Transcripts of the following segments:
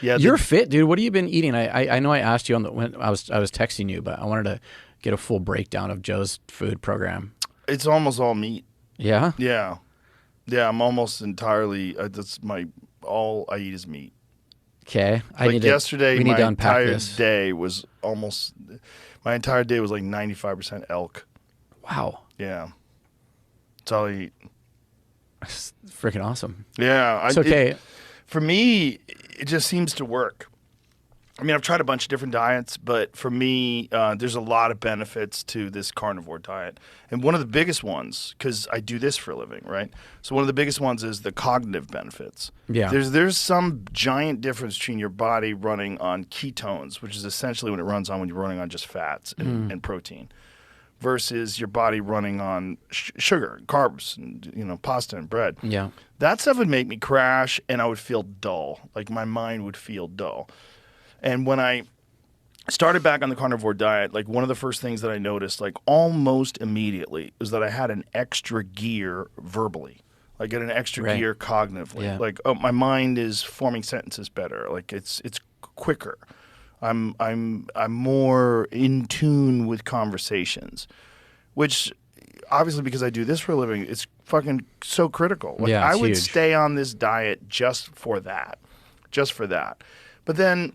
Yeah, You're fit, dude. What have you been eating? I know I asked you when I was texting you, but I wanted to get a full breakdown of Joe's food program. it's almost all meat. Yeah. Yeah, yeah. I'm almost entirely. That's my all I eat is meat. Okay. Yesterday, we need my to unpack entire this. day was almost. My entire day was like 95% elk. Wow. Yeah, that's all I eat. That's freaking awesome. Yeah, It's okay. for me, it just seems to work. I mean, I've tried a bunch of different diets, but for me, there's a lot of benefits to this carnivore diet. And one of the biggest ones, because I do this for a living, right? So one of the biggest ones is the cognitive benefits. Yeah. There's some giant difference between your body running on ketones, which is essentially what it runs on when you're running on just fats and protein, versus your body running on sugar, carbs, and pasta and bread. Yeah. That stuff would make me crash, and I would feel dull. Like my mind would feel dull. And when I started back on the carnivore diet, like one of the first things that I noticed, like almost immediately, was that I had an extra gear verbally. I get an extra gear cognitively. Yeah. Like, oh, my mind is forming sentences better. Like it's quicker. I'm more in tune with conversations, which obviously because I do this for a living, it's fucking so critical. Like Yeah, it's I would huge. stay on this diet just for that. But then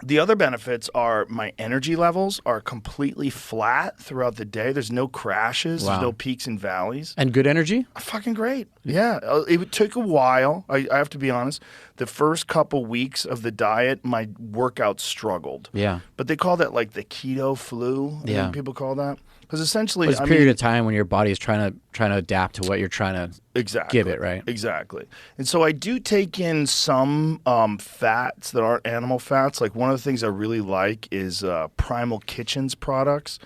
the other benefits are my energy levels are completely flat throughout the day. There's no crashes. Wow. There's no peaks and valleys. And good energy? Fucking great. Yeah. It took a while. I have to be honest. The first couple weeks of the diet, my workouts struggled. Yeah. But they call that like the keto flu. I Yeah. think people call that. Because essentially, It's a period of time when your body is trying to adapt to what you're trying to exactly give it, right? Exactly. And so I do take in some fats that aren't animal fats. Like one of the things I really like is Primal Kitchen's products.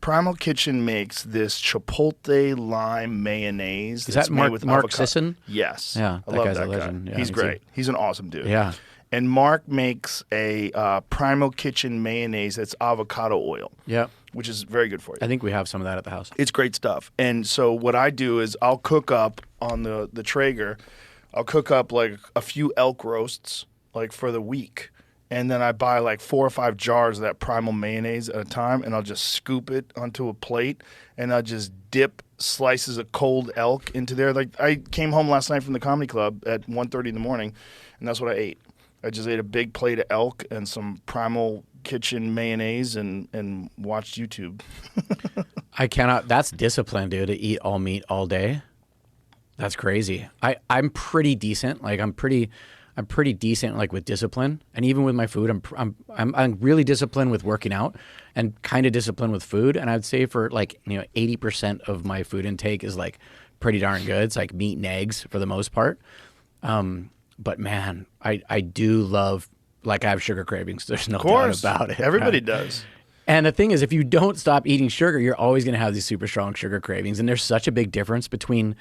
Primal Kitchen makes this chipotle lime mayonnaise. Is that's that made Mark with Mark avocado. Sisson? Yes. Yeah, I that love guy's a that legend. guy. Yeah, He's me too. great. He's an awesome dude. Yeah. And Mark makes a Primal Kitchen mayonnaise that's avocado oil, Yeah. which is very good for you. I think we have some of that at the house. It's great stuff. And so what I do is I'll cook up on the Traeger, I'll cook up like a few elk roasts like for the week. And then I buy like 4 or 5 jars of that primal mayonnaise at a time, and I'll just scoop it onto a plate, and I'll just dip slices of cold elk into there. Like I came home last night from the comedy club at 1:30 in the morning, and that's what I ate. I just ate a big plate of elk and some Primal Kitchen mayonnaise and watched YouTube. I cannot. That's discipline, dude. To eat all meat all day. That's crazy. I'm pretty decent. Like I'm pretty decent. Like with discipline, and even with my food, I'm really disciplined with working out, and kind of disciplined with food. And I'd say for like 80% of my food intake is like pretty darn good. It's like meat and eggs for the most part. But man, I do love, like I have sugar cravings. There's no doubt about it. Everybody does. And the thing is, if you don't stop eating sugar, you're always going to have these super strong sugar cravings. And there's such a big difference between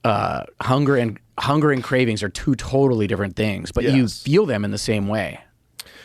hunger and cravings are two totally different things, but you feel them in the same way.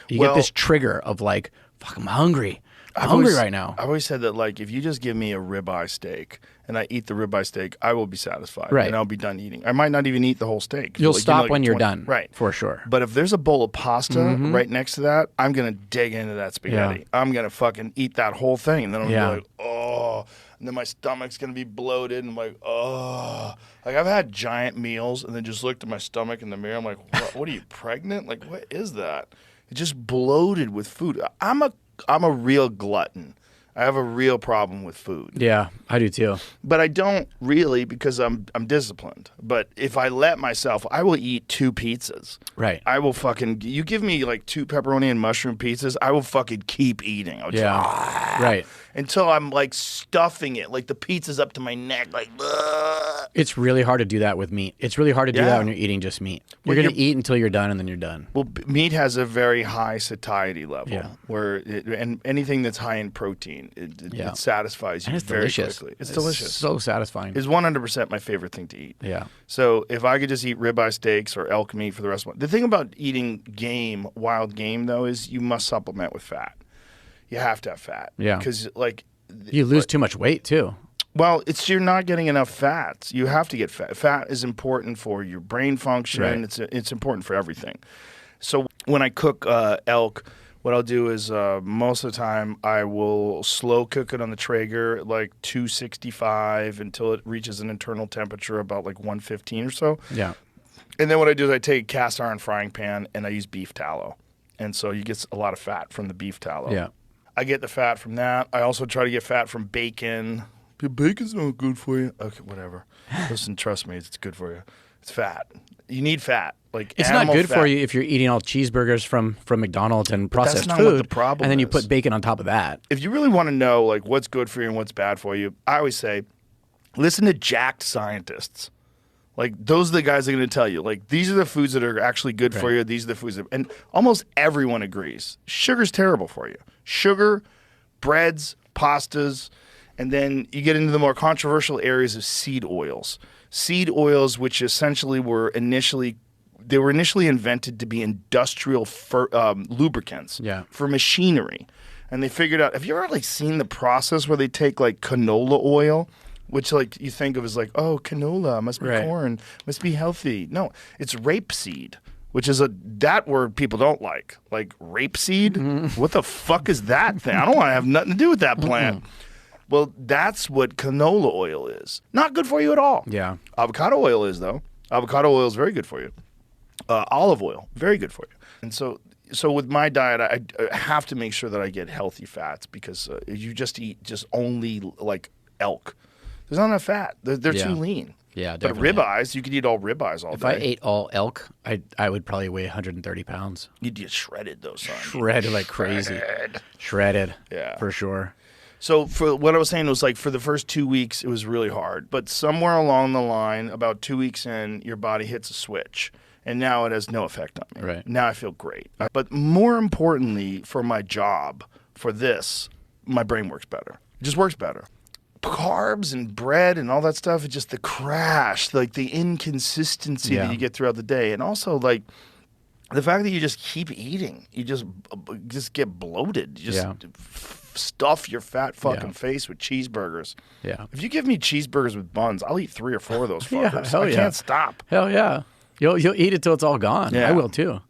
You get this trigger of like, fuck, I'm hungry. I'm hungry right now. I've always said that, like, if you just give me a ribeye steak and I eat the ribeye steak, I will be satisfied. Right. And I'll be done eating. I might not even eat the whole steak. You'll Like, stop give me, like, when you're 20 done. Right. For sure. But if there's a bowl of pasta right next to that, I'm going to dig into that spaghetti. Yeah. I'm going to fucking eat that whole thing. And then I'm Yeah. going to be like, oh. And then my stomach's going to be bloated. And I'm like, oh. Like, I've had giant meals and then just looked at my stomach in the mirror. I'm like, what are you, pregnant? Like, what is that? It just bloated with food. I'm a real glutton. I have a real problem with food. Yeah, I do too. But I don't really because I'm disciplined. But if I let myself, I will eat 2 pizzas. Right. I will fucking, you give me like 2 pepperoni and mushroom pizzas, I will fucking keep eating. I'll just, Right. Until I'm like stuffing it, like the pizza's up to my neck, like, ugh. It's really hard to do that with meat. It's really hard to do that when you're eating just meat. You're going to eat until you're done, and then you're done. Well, meat has a very high satiety level, Yeah. and anything that's high in protein, it satisfies you And it's very delicious. quickly. It's delicious. So satisfying. It's 100% my favorite thing to eat. Yeah. So if I could just eat ribeye steaks or elk meat for the rest of my... The thing about eating wild game, though, is you must supplement with fat. You have to have fat. Yeah. Because, like... You lose too much weight, too. Well, you're not getting enough fats. You have to get fat. Fat is important for your brain function. Right. It's important for everything. So when I cook elk, what I'll do is most of the time I will slow cook it on the Traeger like 265 until it reaches an internal temperature about like 115 or so. Yeah. And then what I do is I take a cast iron frying pan and I use beef tallow. And so you get a lot of fat from the beef tallow. Yeah. I get the fat from that. I also try to get fat from bacon. Bacon's not good for you. Okay, whatever. Listen, trust me, it's good for you. It's fat. You need fat. Like It's not good fat. for you if you're eating all cheeseburgers from McDonald's and processed not food. what the problem and then you is. put bacon on top of that. If you really want to know like what's good for you and what's bad for you, I always say, listen to jacked scientists. Like those are the guys that are going to tell you. Like these are the foods that are actually good for you. These are the foods that, and almost everyone agrees. Sugar's terrible for you. Sugar, breads, pastas. And then you get into the more controversial areas of seed oils. Seed oils, which essentially were initially invented to be industrial lubricants for machinery. And they figured out, have you ever like seen the process where they take like canola oil, which like you think of as like, oh, canola, must be corn, must be healthy. No, it's rapeseed, which is that word people don't like. Like rapeseed? What the fuck is that thing? I don't want to have nothing to do with that plant. Well, that's what canola oil is. Not good for you at all. Yeah. Avocado oil is, though. Avocado oil is very good for you. Olive oil, very good for you. And so with my diet, I have to make sure that I get healthy fats because if you just eat just only like elk, there's not enough fat. They're too lean. Yeah, definitely. But ribeyes, you could eat all ribeyes all day. If I ate all elk, I would probably weigh 130 pounds. You'd get shredded, though, son. Shredded like crazy. Shredded. Yeah. For sure. So for what I was saying was like for the first 2 weeks, it was really hard. But somewhere along the line, about 2 weeks in, your body hits a switch. And now it has no effect on me. Right. Now I feel great. But more importantly, for my job, for this, my brain works better. It just works better. Carbs and bread and all that stuff, it's just the crash, like the inconsistency that you get throughout the day. And also like the fact that you just keep eating. You just get bloated. You just stuff your fat fucking face with cheeseburgers. Yeah. If you give me cheeseburgers with buns, I'll eat 3 or 4 of those fuckers. Hell I can't stop. Hell yeah. You'll eat it till it's all gone. Yeah. I will too.